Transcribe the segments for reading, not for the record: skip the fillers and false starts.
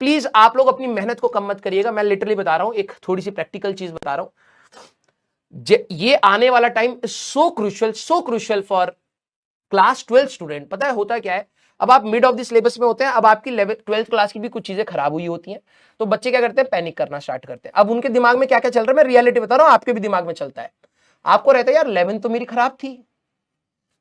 Please आप लोग अपनी मेहनत को कम मत करिएगा, मैं लिटरली बता रहा हूं, एक थोड़ी सी प्रैक्टिकल चीज बता रहा हूं। ये आने वाला time so crucial for class 12 student. पता है होता क्या है, अब आप मिड ऑफ द सिलेबस में होते हैं, अब आपकी 12th क्लास की भी कुछ चीजें खराब हुई होती हैं, तो बच्चे क्या करते हैं, पैनिक करना स्टार्ट करते हैं। अब उनके दिमाग में क्या क्या चल रहा है, मैं रियलिटी बता रहा हूं, आपके भी दिमाग में चलता है। आपको रहता है यार 11th तो मेरी खराब थी,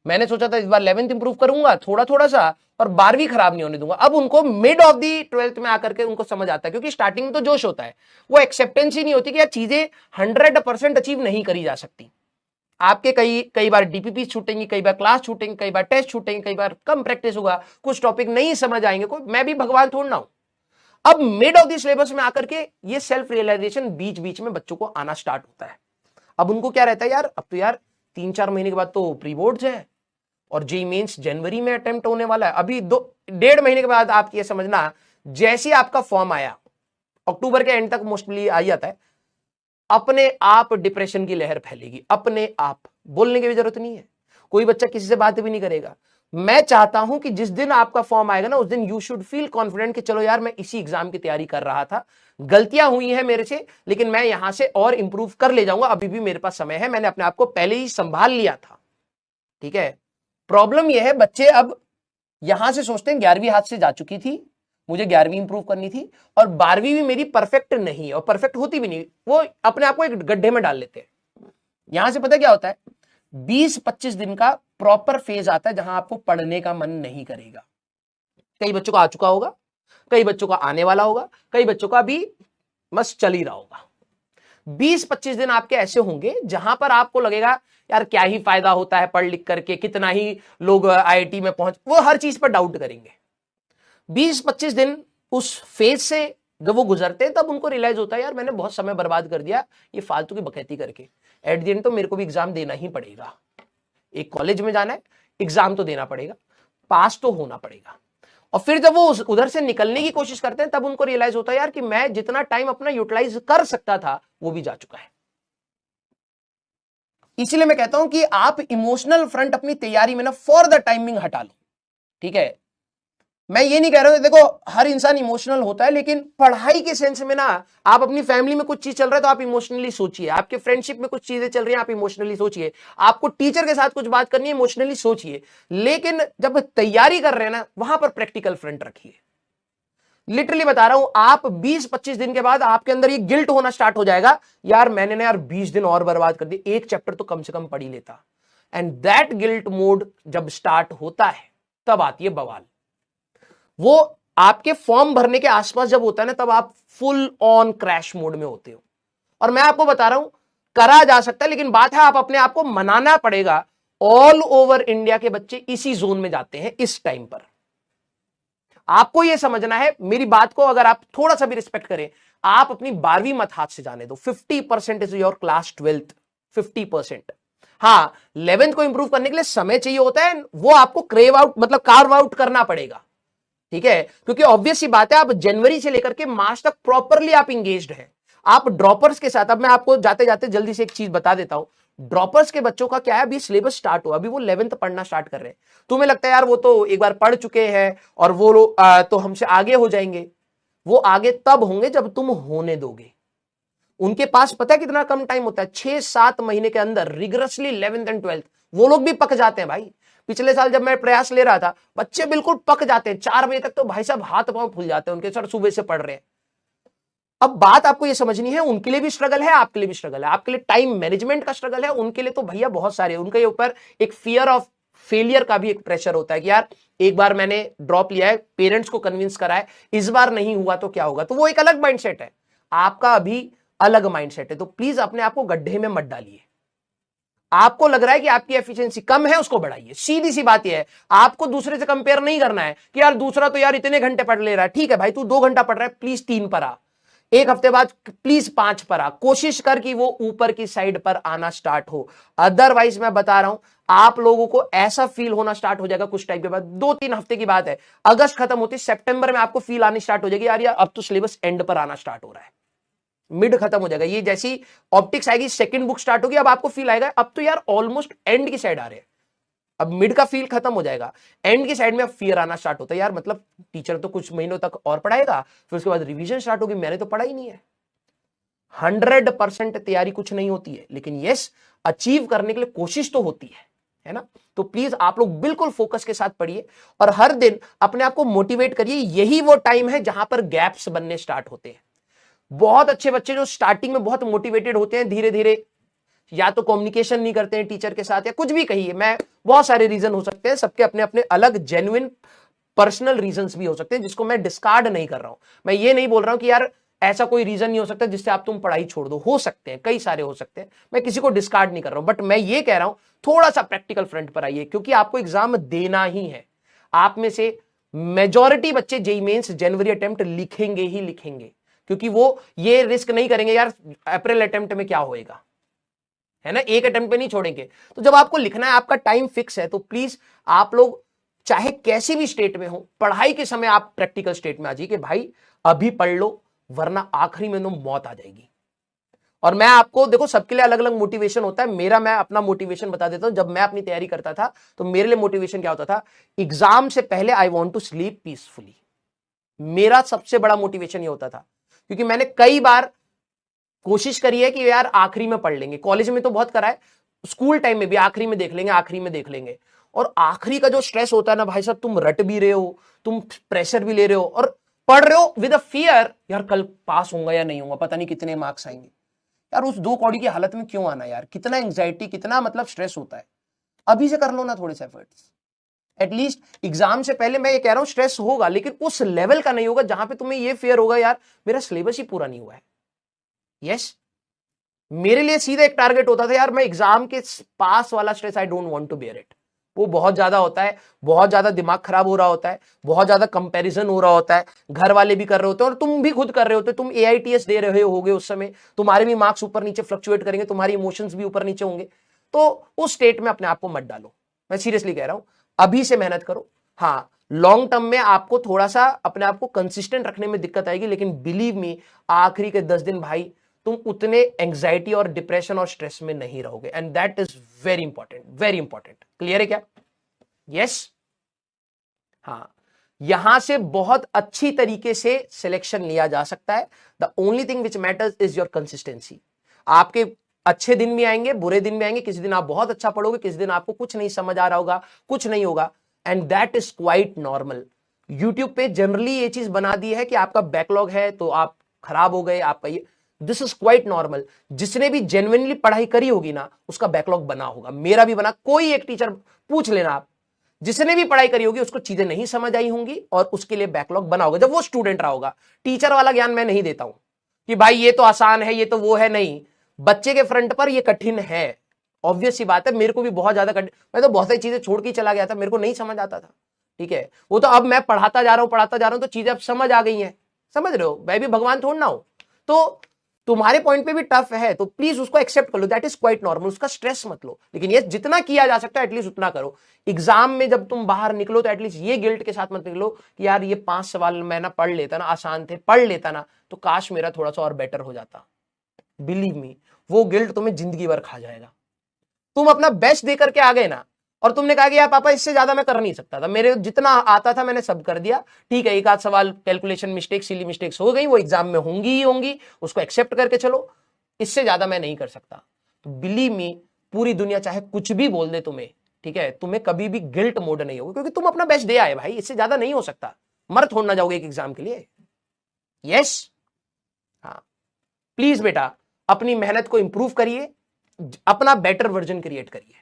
मैंने सोचा था इस बार 11th इंप्रूव करूंगा थोड़ा थोड़ा सा, और 12वीं खराब नहीं होने दूंगा। अब उनको मिड ऑफ दी 12th में आकर के उनको समझ आता है, क्योंकि स्टार्टिंग में तो जोश होता है, वो एक्सेप्टेंस ही नहीं होती कि यार चीजें 100% अचीव नहीं करी जा सकती। आपके कई कई बार डीपीपी छूटेंगी, कई बार क्लास छूटेंगे, कई बार टेस्ट छूटेंगे, कई बार कम प्रैक्टिस होगा, कुछ टॉपिक नहीं समझ आएंगे, कोई मैं भी भगवान थोड़ा ना हूं। अब मिड ऑफ द सिलेबस में आकर के ये सेल्फ रियलाइजेशन बीच बीच में बच्चों को आना स्टार्ट होता है। अब उनको क्या रहता है यार, अब तो यार 3-4 महीने के बाद तो प्री बोर्ड्स है, और जेईई मेंस जनवरी में अटेम्प्ट होने वाला है। अभी 1.5 महीने के बाद आप ये समझना, जैसे आपका फॉर्म आया, अक्टूबर के एंड तक मोस्टली आ जाता है, अपने आप डिप्रेशन की लहर फैलेगी, अपने आप। बोलने की भी जरूरत नहीं है, कोई बच्चा किसी से बात भी नहीं करेगा। मैं चाहता हूं कि जिस दिन आपका फॉर्म आएगा ना, उस दिन यू शुड फील कॉन्फिडेंट कि चलो यार मैं इसी एग्जाम की तैयारी कर रहा था, गलतियां हुई हैं मेरे से, लेकिन मैं यहां से और इंप्रूव कर ले जाऊंगा, अभी भी मेरे पास समय है, मैंने अपने आप को पहले ही संभाल लिया था। ठीक है, प्रॉब्लम यह है बच्चे अब यहां से सोचते हैं 11वीं हाथ से जा चुकी थी, मुझे 11वीं इंप्रूव करनी थी, और 12वीं भी मेरी परफेक्ट नहीं है, और परफेक्ट होती भी नहीं, वो अपने आप को एक गड्ढे में डाल लेते हैं। यहां से पता क्या होता है, 20-25 दिन का प्रॉपर फेज आता है जहां आपको पढ़ने का मन नहीं करेगा। कई बच्चों का आ चुका होगा, कई बच्चों का आने वाला होगा, कई बच्चों का भी बस चल ही रहा होगा। 20-25 दिन आपके ऐसे होंगे जहां पर आपको लगेगा यार क्या ही फायदा होता है पढ़ लिख करके, कितना ही लोग आईआईटी में पहुंच, वो हर चीज पर डाउट करेंगे। 20-25 दिन उस फेज से जब वो गुजरते हैं, तब उनको रियलाइज होता है यार मैंने बहुत समय बर्बाद कर दिया ये फालतू की बकैती करके, एट द एंड तो मेरे को भी एग्जाम देना ही पड़ेगा, एक कॉलेज में जाना है, एग्जाम तो देना पड़ेगा, पास तो होना पड़ेगा। और फिर जब वो उधर से निकलने की कोशिश करते हैं, तब उनको रियलाइज होता है यार कि मैं जितना टाइम अपना यूटिलाइज कर सकता था वो भी जा चुका है। इसीलिए मैं कहता हूं कि आप इमोशनल फ्रंट अपनी तैयारी में ना फॉर द टाइमिंग हटा लो। ठीक है, मैं ये नहीं कह रहा हूं, देखो हर इंसान इमोशनल होता है, लेकिन पढ़ाई के सेंस में ना, आप अपनी फैमिली में कुछ चीज चल रहा है तो आप इमोशनली सोचिए, आपके फ्रेंडशिप में कुछ चीजें चल रही हैं आप इमोशनली सोचिए, आपको टीचर के साथ कुछ बात करनी है इमोशनली सोचिए, लेकिन जब तैयारी कर रहे हैं ना, वहां पर प्रैक्टिकल फ्रंट रखिए। लिटरली बता रहा हूं, आप 20-25 दिन के बाद आपके अंदर ये गिल्ट होना स्टार्ट हो जाएगा, यार मैंने ना यार 20 दिन और बर्बाद कर दिए, एक चैप्टर तो कम से कम पढ़ ही लेता। एंड दैट गिल्ट मोड जब स्टार्ट होता है, तब आती है बवाल। वो आपके फॉर्म भरने के आसपास जब होता है ना, तब आप फुल ऑन क्रैश मोड में होते हो। और मैं आपको बता रहा हूं, करा जा सकता है, लेकिन बात है आप अपने आप को मनाना पड़ेगा। ऑल ओवर इंडिया के बच्चे इसी जोन में जाते हैं इस टाइम पर। आपको यह समझना है, मेरी बात को अगर आप थोड़ा सा भी रिस्पेक्ट करें, आप अपनी 12वीं मत हाथ से जाने दो। 50% इज योर क्लास 12th, 50%। हाँ, 11th को इंप्रूव करने के लिए समय चाहिए होता है, वो आपको क्रेव आउट मतलब कार्व आउट करना पड़ेगा। ठीक है, क्योंकि ऑब्वियस सी बात है, आप जनवरी से लेकर के मार्च तक प्रॉपरली आप इंगेज्ड हैं। आप ड्रॉपर्स के साथ, अब मैं आपको जाते जाते जल्दी से एक चीज बता देता हूं, ड्रॉपर्स के बच्चों का क्या है, अभी सिलेबस स्टार्ट हुआ, अभी वो 11th पढ़ना स्टार्ट कर रहे हैं। तुम्हें लगता है यार वो तो एक बार पढ़ चुके हैं और वो लोग तो हमसे आगे हो जाएंगे। वो आगे तब होंगे जब तुम होने दोगे। उनके पास पता है कितना कम टाइम होता है, 6-7 महीने के अंदर रिगरसली 11th एंड 12th वो लोग भी पक जाते हैं भाई। पिछले साल जब मैं प्रयास ले रहा था, बच्चे बिल्कुल पक जाते हैं, 4 बजे तक तो भाई साहब हाथ पांव फूल जाते हैं उनके, सर सुबह से पढ़ रहे हैं। अब बात आपको यह समझनी है, उनके लिए भी स्ट्रगल है, आपके लिए भी स्ट्रगल है, आपके लिए टाइम मैनेजमेंट का स्ट्रगल है, उनके लिए तो भैया बहुत सारे, उनके ऊपर एक फियर ऑफ फेलियर का भी एक प्रेशर होता है कि यार एक बार मैंने ड्रॉप लिया है, पेरेंट्स को कन्विंस करा है, इस बार नहीं हुआ तो क्या होगा। तो वो एक अलग माइंडसेट है, आपका अभी अलग माइंडसेट है। तो प्लीज अपने आप को गड्ढे में मत डालिए। आपको लग रहा है कि आपकी एफिशिएंसी कम है, उसको बढ़ाइए, सीधी सी बात यह है। आपको दूसरे से कंपेयर नहीं करना है कि यार दूसरा तो यार इतने घंटे पढ़ ले रहा है, ठीक है भाई तू 2 घंटा पढ़ रहा है, प्लीज 3 पर आ, एक हफ्ते बाद प्लीज 5 पर आ, कोशिश कर कि वो ऊपर की साइड पर आना स्टार्ट हो। अदरवाइज मैं बता रहा हूं, आप लोगों को ऐसा फील होना स्टार्ट हो जाएगा कुछ टाइम के बाद, 2-3 हफ्ते की बात है, अगस्त खत्म होती सितंबर में आपको फील आनी स्टार्ट हो जाएगी, यार अब तो सिलेबस एंड पर आना स्टार्ट हो रहा है, मिड खत्म हो जाएगा। ये जैसी ऑप्टिक्स आएगी, सेकंड बुक स्टार्ट होगी, अब आपको फील आएगा अब तो यार ऑलमोस्ट एंड की साइड आ रहे हैं। अब मिड का फील खत्म हो जाएगा, एंड की साइड में अब फियर आना स्टार्ट होता है, यार मतलब टीचर तो कुछ महीनों तक और पढ़ाएगा, फिर उसके बाद रिवीजन स्टार्ट होगी, मैंने तो पढ़ा ही नहीं है। 100% तैयारी कुछ नहीं होती है, लेकिन यस अचीव करने के लिए कोशिश तो होती है ना। तो प्लीज आप लोग बिल्कुल फोकस के साथ पढ़िए और हर दिन अपने आप को मोटिवेट करिए। यही वो टाइम है जहां पर गैप्स बनने स्टार्ट होते हैं। बहुत अच्छे बच्चे जो स्टार्टिंग में बहुत मोटिवेटेड होते हैं, धीरे धीरे या तो कम्युनिकेशन नहीं करते हैं टीचर के साथ, या कुछ भी कहिए, मैं बहुत सारे रीजन हो सकते हैं, सबके अपने अपने अलग जेन्युइन पर्सनल रीजंस भी हो सकते हैं, जिसको मैं डिस्कार्ड नहीं कर रहा हूं। मैं ये नहीं बोल रहा हूं कि यार ऐसा कोई रीजन नहीं हो सकता जिससे आप तुम पढ़ाई छोड़ दो, हो सकते हैं, कई सारे हो सकते हैं, मैं किसी को डिस्कार्ड नहीं कर रहा हूं, बट मैं ये कह रहा हूं थोड़ा सा प्रैक्टिकल फ्रंट पर आइए, क्योंकि आपको एग्जाम देना ही है। आप में से मेजॉरिटी बच्चे जेईई मेंस जनवरी अटेम्प्ट लिखेंगे ही लिखेंगे, क्योंकि वो ये रिस्क नहीं करेंगे यार अप्रैल अटेम्प्ट में क्या होएगा, है ना, एक अटेम्प्ट पे नहीं छोड़ेंगे। तो जब आपको लिखना है, आपका टाइम फिक्स है, तो प्लीज आप लोग चाहे कैसी भी स्टेट में हो, पढ़ाई के समय आप प्रैक्टिकल स्टेट में आ जाइए कि भाई अभी पढ़ लो, वरना आखिरी में तो मौत आ जाएगी। और मैं आपको देखो, सबके लिए अलग अलग मोटिवेशन होता है, मेरा मैं अपना मोटिवेशन बता देता हूं। जब मैं अपनी तैयारी करता था तो मेरे लिए मोटिवेशन क्या होता था, एग्जाम से पहले I want to sleep peacefully. मेरा सबसे बड़ा मोटिवेशन ये होता था, क्योंकि मैंने कई बार कोशिश करी है कि यार आखिरी में पढ़ लेंगे, कॉलेज में तो बहुत करा है, स्कूल टाइम में भी आखिरी में देख लेंगे, आखिरी में देख लेंगे। और आखिरी का जो स्ट्रेस होता है ना भाई साहब, तुम रट भी रहे हो, तुम प्रेशर भी ले रहे हो और पढ़ रहे हो विद अ फियर, यार कल पास होगा या नहीं होगा, पता नहीं कितने मार्क्स आएंगे। यार उस 2 कौड़ी की हालत में क्यों आना यार, कितना एंग्जाइटी, कितना मतलब स्ट्रेस होता है। अभी से कर लो ना थोड़े से एफर्ट्स, एटलीस्ट एग्जाम से पहले। मैं ये कह रहा हूं स्ट्रेस होगा, लेकिन उस लेवल का नहीं होगा जहां पे तुम्हें ये फियर होगा यार मेरा सिलेबस ही पूरा नहीं हुआ है। यस, मेरे लिए सीधा एक टारगेट होता था यार, मैं एग्जाम के पास वाला stress I don't want to bear it. वो बहुत ज्यादा होता है, बहुत ज्यादा दिमाग खराब हो रहा होता है, बहुत ज्यादा कंपैरिजन हो रहा होता है, घर वाले भी कर रहे होते हैं और तुम भी खुद कर रहे होते हो। तुम AITS दे रहे होगे उस समय, तुम्हारे भी मार्क्स ऊपर नीचे फ्लक्चुएट करेंगे, तुम्हारी इमोशंस भी ऊपर नीचे होंगे। तो उस स्टेट में अपने आप को मत डालो, मैं सीरियसली कह रहा हूं, अभी से मेहनत करो। हाँ, लॉन्ग टर्म में आपको थोड़ा सा अपने आप को कंसिस्टेंट रखने में दिक्कत आएगी, लेकिन बिलीव मी आखिरी के 10 दिन भाई तुम उतने एंग्जाइटी और डिप्रेशन और स्ट्रेस में नहीं रहोगे, and that is very important, very important. Clear है क्या? यस। हाँ, यहां से बहुत अच्छी तरीके से सिलेक्शन लिया जा सकता है। The only thing which matters is your consistency. आपके अच्छे दिन भी आएंगे, बुरे दिन भी आएंगे, किसी दिन आप बहुत अच्छा पढ़ोगे, किसी दिन आपको कुछ नहीं समझ आ रहा होगा, कुछ नहीं होगा, and that is quite normal. YouTube पे जनरली ये चीज बना दी है कि आपका बैकलॉग है तो आप खराब हो गए, आपका ये, दिस इज क्वाइट नॉर्मल। जिसने भी जेन्युइनली पढ़ाई करी होगी ना, उसका बैकलॉग बना होगा, मेरा भी बना। कोई एक टीचर पूछ लेना आप, जिसने भी पढ़ाई करी होगी उसको चीजें नहीं समझ आई होंगी और उसके लिए बैकलॉग बना होगा जब वो स्टूडेंट रहा होगा। टीचर वाला ज्ञान मैं नहीं देता हूं कि भाई ये तो आसान है, ये तो वो है, नहीं। बच्चे के फ्रंट पर ये कठिन है, ऑब्वियस सी बात है। मेरे को भी बहुत ज्यादा कठिन, मैं तो बहुत सारी चीजें छोड़ के चला गया था, मेरे को नहीं समझ आता था, ठीक है। वो तो अब मैं पढ़ाता जा रहा हूं तो चीजें अब समझ आ गई हैं, समझ रहे हो, मैं भी भगवान थोड़ा ना हूं। तो तुम्हारे पॉइंट पे भी टफ है तो प्लीज उसको एक्सेप्ट कर लो, दैट इज क्वाइट नॉर्मल, उसका स्ट्रेस मत लो। लेकिन ये जितना किया जा सकता है एटलीस्ट उतना करो। एग्जाम में जब तुम बाहर निकलो तो एटलीस्ट ये गिल्ट के साथ मत निकलो कि यार ये 5 सवाल मैं ना पढ़ लेता ना, आसान थे, पढ़ लेता ना तो काश मेरा थोड़ा सा और बेटर हो जाता। बिलीव मी, वो गिल्ट तुम्हें जिंदगी भर खा जाएगा। तुम अपना बेस्ट देकर के आ गए ना, और तुमने कहा कि यार पापा इससे ज्यादा मैं कर नहीं सकता था, मेरे जितना आता था मैंने सब कर दिया, ठीक है, एक आध सवाल कैलकुलेशन मिस्टेक, सिली मिस्टेक्स हो गई, वो एग्जाम में होंगी ही होंगी, उसको एक्सेप्ट करके चलो, इससे ज्यादा मैं नहीं कर सकता। तो बिलीव मी, पूरी दुनिया चाहे कुछ भी बोल दे तुम्हें, ठीक है, तुम्हें कभी भी गिल्ट मोड नहीं होगा, क्योंकि तुम अपना बेस्ट दे आए भाई, इससे ज्यादा नहीं हो सकता। मर थोड़ना जाओगे एक एग्जाम के लिए। यस। हाँ, प्लीज बेटा अपनी मेहनत को इंप्रूव करिए, अपना बेटर वर्जन क्रिएट करिए।